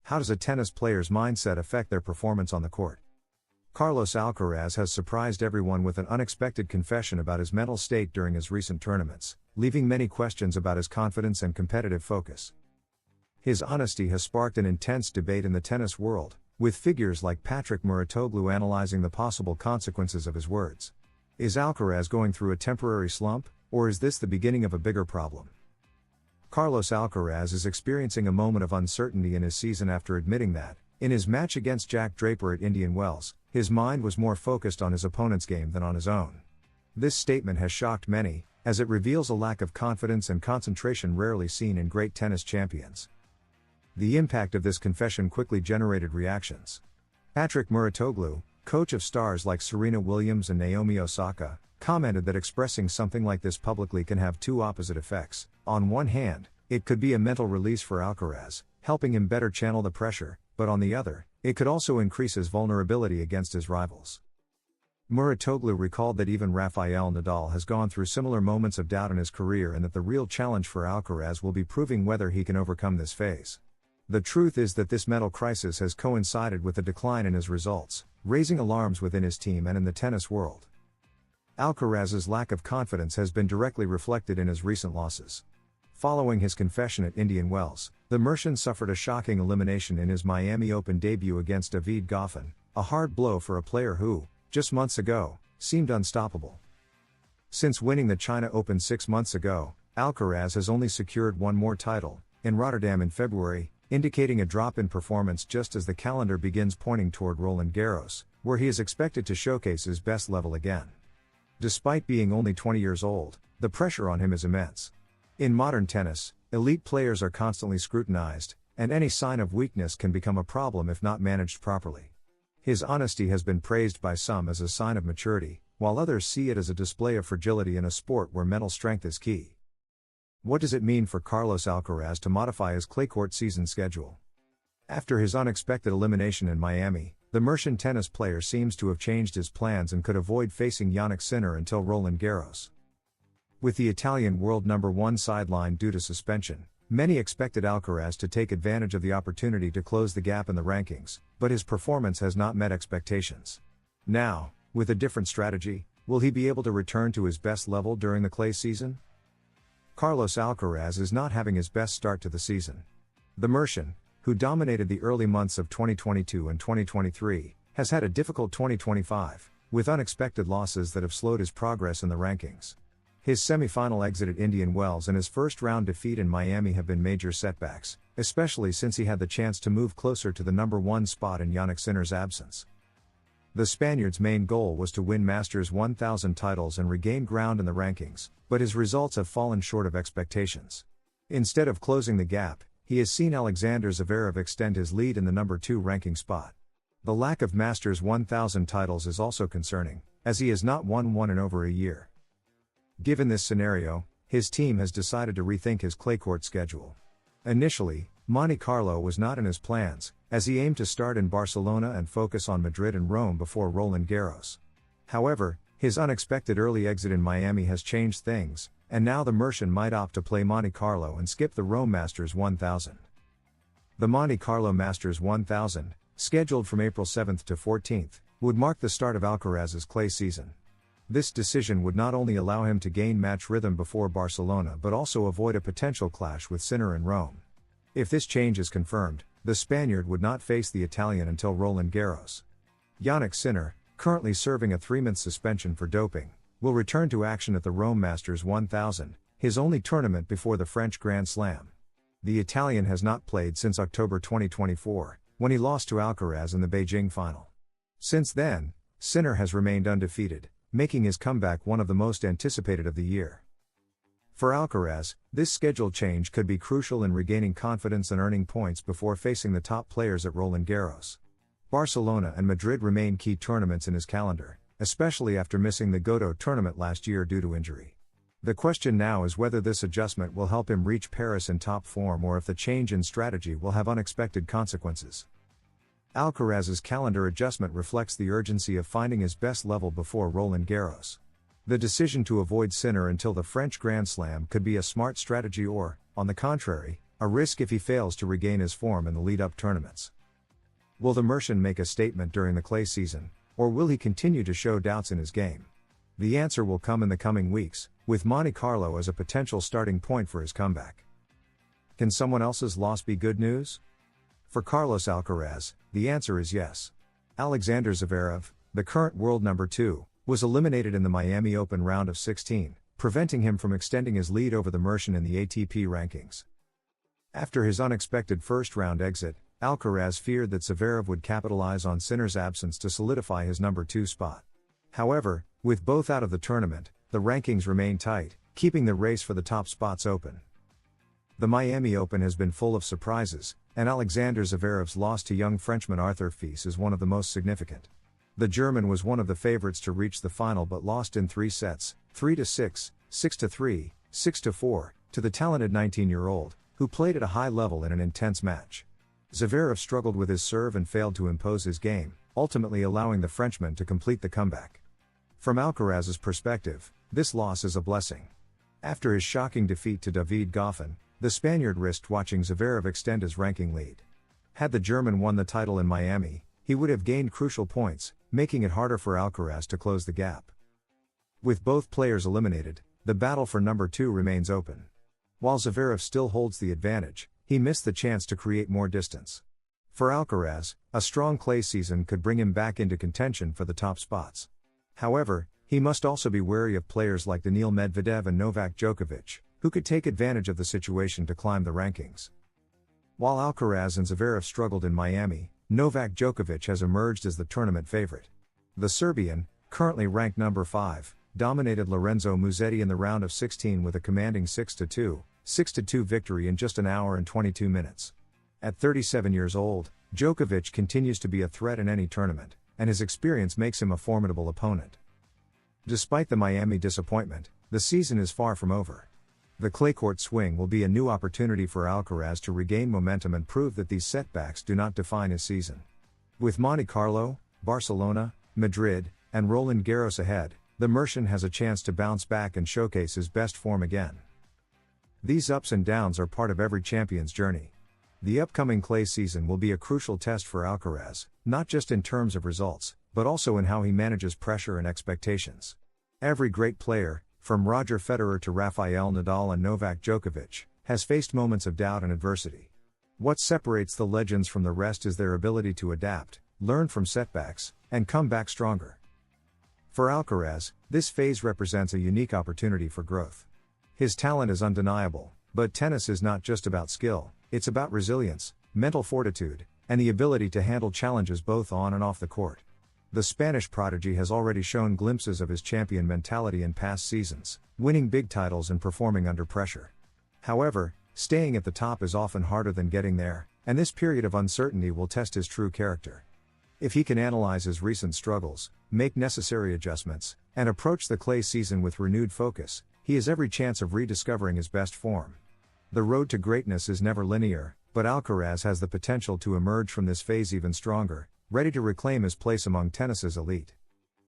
How does a tennis player's mindset affect their performance on the court? Carlos Alcaraz has surprised everyone with an unexpected confession about his mental state during his recent tournaments, leaving many questions about his confidence and competitive focus. His honesty has sparked an intense debate in the tennis world, with figures like Patrick Mouratoglou analyzing the possible consequences of his words. Is Alcaraz going through a temporary slump, or is this the beginning of a bigger problem? Carlos Alcaraz is experiencing a moment of uncertainty in his season after admitting that, in his match against Jack Draper at Indian Wells, his mind was more focused on his opponent's game than on his own. This statement has shocked many, as it reveals a lack of confidence and concentration rarely seen in great tennis champions. The impact of this confession quickly generated reactions. Patrick Mouratoglou, coach of stars like Serena Williams and Naomi Osaka, commented that expressing something like this publicly can have two opposite effects. On one hand, it could be a mental release for Alcaraz, helping him better channel the pressure, but on the other, it could also increase his vulnerability against his rivals. Mouratoglou recalled that even Rafael Nadal has gone through similar moments of doubt in his career and that the real challenge for Alcaraz will be proving whether he can overcome this phase. The truth is that this mental crisis has coincided with a decline in his results, raising alarms within his team and in the tennis world. Alcaraz's lack of confidence has been directly reflected in his recent losses. Following his confession at Indian Wells, the Mercian suffered a shocking elimination in his Miami Open debut against David Goffin, a hard blow for a player who, just months ago, seemed unstoppable. Since winning the China Open 6 months ago, Alcaraz has only secured one more title, in Rotterdam in February, indicating a drop in performance just as the calendar begins pointing toward Roland Garros, where he is expected to showcase his best level again. Despite being only 20 years old, the pressure on him is immense. In modern tennis, elite players are constantly scrutinized, and any sign of weakness can become a problem if not managed properly. His honesty has been praised by some as a sign of maturity, while others see it as a display of fragility in a sport where mental strength is key. What does it mean for Carlos Alcaraz to modify his clay court season schedule? After his unexpected elimination in Miami, the Mercian tennis player seems to have changed his plans and could avoid facing Jannik Sinner until Roland Garros. With the Italian world number 1 sidelined due to suspension, many expected Alcaraz to take advantage of the opportunity to close the gap in the rankings, but his performance has not met expectations. Now, with a different strategy, will he be able to return to his best level during the clay season? Carlos Alcaraz is not having his best start to the season. The Mercian, who dominated the early months of 2022 and 2023, has had a difficult 2025, with unexpected losses that have slowed his progress in the rankings. His semi-final exit at Indian Wells and his first-round defeat in Miami have been major setbacks, especially since he had the chance to move closer to the number 1 spot in Jannik Sinner's absence. The Spaniard's main goal was to win Masters 1000 titles and regain ground in the rankings, but his results have fallen short of expectations. Instead of closing the gap, he has seen Alexander Zverev extend his lead in the number 2 ranking spot. The lack of Masters 1000 titles is also concerning, as he has not won one in over a year. Given this scenario, his team has decided to rethink his clay court schedule. Initially, Monte Carlo was not in his plans, as he aimed to start in Barcelona and focus on Madrid and Rome before Roland Garros. However, his unexpected early exit in Miami has changed things, and now the Mercian might opt to play Monte Carlo and skip the Rome Masters 1000. The Monte Carlo Masters 1000, scheduled from April 7 to 14, would mark the start of Alcaraz's clay season. This decision would not only allow him to gain match rhythm before Barcelona but also avoid a potential clash with Sinner in Rome. If this change is confirmed, the Spaniard would not face the Italian until Roland Garros. Jannik Sinner, currently serving a 3-month suspension for doping, will return to action at the Rome Masters 1000, his only tournament before the French Grand Slam. The Italian has not played since October 2024, when he lost to Alcaraz in the Beijing final. Since then, Sinner has remained undefeated, making his comeback one of the most anticipated of the year. For Alcaraz, this schedule change could be crucial in regaining confidence and earning points before facing the top players at Roland Garros. Barcelona and Madrid remain key tournaments in his calendar, especially after missing the Godot tournament last year due to injury. The question now is whether this adjustment will help him reach Paris in top form or if the change in strategy will have unexpected consequences. Alcaraz's calendar adjustment reflects the urgency of finding his best level before Roland Garros. The decision to avoid Sinner until the French Grand Slam could be a smart strategy or, on the contrary, a risk if he fails to regain his form in the lead-up tournaments. Will the Mercian make a statement during the clay season, or will he continue to show doubts in his game? The answer will come in the coming weeks, with Monte Carlo as a potential starting point for his comeback. Can someone else's loss be good news? For Carlos Alcaraz, the answer is yes. Alexander Zverev, the current world number 2, was eliminated in the Miami Open round of 16, preventing him from extending his lead over the Mercian in the ATP rankings. After his unexpected first-round exit, Alcaraz feared that Zverev would capitalize on Sinner's absence to solidify his number 2 spot. However, with both out of the tournament, the rankings remain tight, keeping the race for the top spots open. The Miami Open has been full of surprises, and Alexander Zverev's loss to young Frenchman Arthur Fils is one of the most significant. The German was one of the favorites to reach the final but lost in 3 sets, 3-6, 6-3, 6-4, to the talented 19-year-old, who played at a high level in an intense match. Zverev struggled with his serve and failed to impose his game, ultimately allowing the Frenchman to complete the comeback. From Alcaraz's perspective, this loss is a blessing. After his shocking defeat to David Goffin, the Spaniard risked watching Zverev extend his ranking lead. Had the German won the title in Miami, he would have gained crucial points, making it harder for Alcaraz to close the gap. With both players eliminated, the battle for number 2 remains open. While Zverev still holds the advantage, he missed the chance to create more distance. For Alcaraz, a strong clay season could bring him back into contention for the top spots. However, he must also be wary of players like Daniil Medvedev and Novak Djokovic, who could take advantage of the situation to climb the rankings. While Alcaraz and Zverev struggled in Miami, Novak Djokovic has emerged as the tournament favorite. The Serbian, currently ranked number 5, dominated Lorenzo Musetti in the round of 16 with a commanding 6-2, 6-2 victory in just an hour and 22 minutes. At 37 years old, Djokovic continues to be a threat in any tournament, and his experience makes him a formidable opponent. Despite the Miami disappointment, the season is far from over. The clay court swing will be a new opportunity for Alcaraz to regain momentum and prove that these setbacks do not define his season. With Monte Carlo, Barcelona, Madrid, and Roland Garros ahead, the Mercian has a chance to bounce back and showcase his best form again. These ups and downs are part of every champion's journey. The upcoming clay season will be a crucial test for Alcaraz, not just in terms of results, but also in how he manages pressure and expectations. Every great player, from Roger Federer to Rafael Nadal and Novak Djokovic, has faced moments of doubt and adversity. What separates the legends from the rest is their ability to adapt, learn from setbacks, and come back stronger. For Alcaraz, this phase represents a unique opportunity for growth. His talent is undeniable, but tennis is not just about skill, it's about resilience, mental fortitude, and the ability to handle challenges both on and off the court. The Spanish prodigy has already shown glimpses of his champion mentality in past seasons, winning big titles and performing under pressure. However, staying at the top is often harder than getting there, and this period of uncertainty will test his true character. If he can analyze his recent struggles, make necessary adjustments, and approach the clay season with renewed focus, he has every chance of rediscovering his best form. The road to greatness is never linear, but Alcaraz has the potential to emerge from this phase even stronger, ready to reclaim his place among tennis's elite.